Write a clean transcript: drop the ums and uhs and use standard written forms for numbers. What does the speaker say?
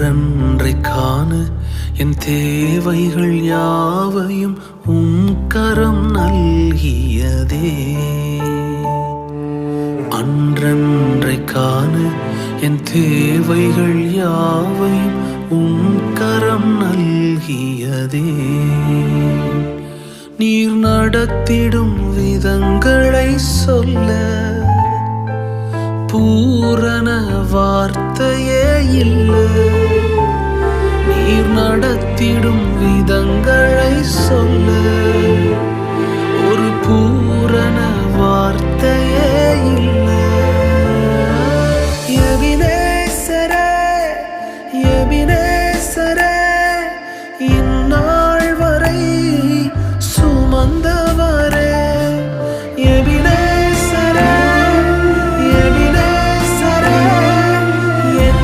அன்றன்றை காண என் தேவைகள் யாவையும் உம் கரம் நல்கியதே. அன்றன்றை காண என் தேவைகள் யாவையும் உம் கரம் நல்கியதே. நீர் நடத்திடும் விதங்களை சொல்ல பூரண வார்த்தையே இல்லை. நீர் நடத்திடும் விதங்களை சொல்ல ஒரு பூரண வார்த்தை